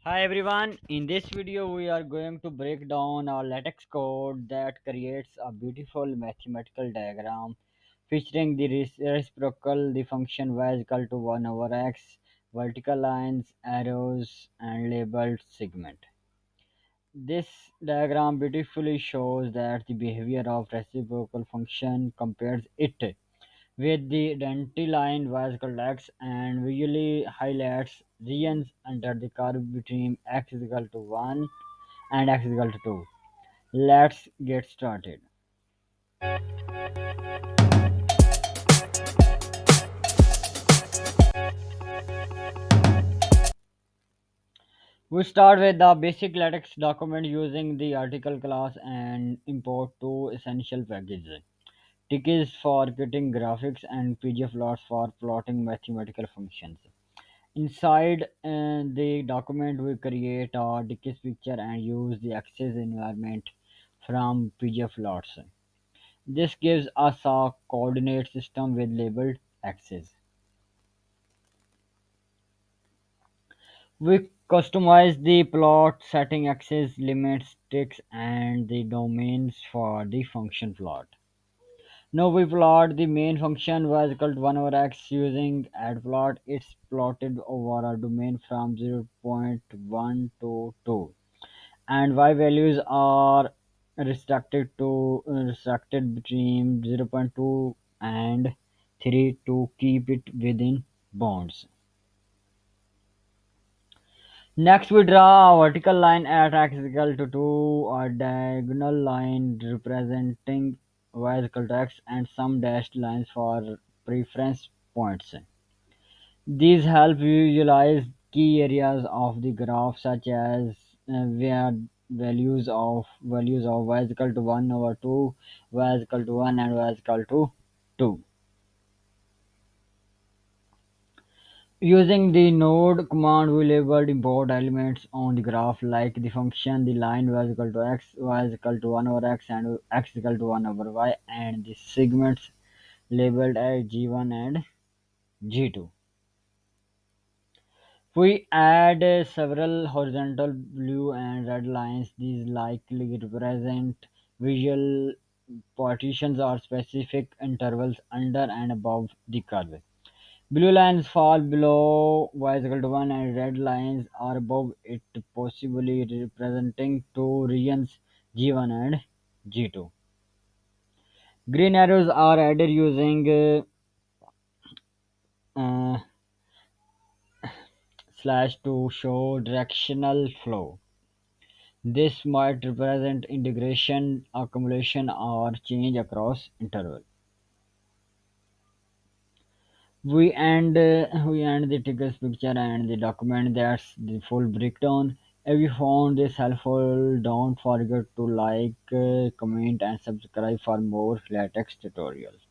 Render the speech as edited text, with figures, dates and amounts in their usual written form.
Hi everyone, in this video we are going to break down our LaTeX code that creates a beautiful mathematical diagram featuring the reciprocal, the function y is equal to 1 over x, vertical lines, arrows and labeled segment. This diagram beautifully shows that the behavior of reciprocal function compares it with the identity line y is equal to x and visually highlights regions under the curve between x is equal to 1 and x is equal to 2. Let's get started. We start with the basic LaTeX document using the article class and import two essential packages. TikZ for creating graphics and PGFPLOTS for plotting mathematical functions. Inside the document, we create a TikZ picture and use the access environment from PGFPLOTS. This gives us a coordinate system with labeled axes. We customize the plot setting axis, limits, ticks, and the domains for the function plot. Now we plot the main function was equal to 1 over x using addplot. It's plotted over a domain from 0.1 to 2, and y values are restricted between 0.2 and 3 to keep it within bounds. Next, we draw a vertical line at x is equal to 2, a diagonal line representing y is equal to x, and some dashed lines for preference points. These help visualize key areas of the graph, such as where values of y is equal to 1 over 2, y is equal to 1, and y is equal to 2. Using the node command, we labeled import elements on the graph like the function, the line y is equal to x, y is equal to 1 over x, and x is equal to 1 over y, and the segments labeled as G1 and G2. We add several horizontal blue and red lines. These likely represent visual partitions or specific intervals under and above the curve. Blue lines fall below y is equal to 1 and red lines are above it, possibly representing two regions G1 and G2. Green arrows are added using uh, slash to show directional flow. This might represent integration, accumulation, or change across interval. We end the tickets picture and the document. That's the full breakdown. If you found this helpful, don't forget to like, comment, and subscribe for more LaTeX tutorials.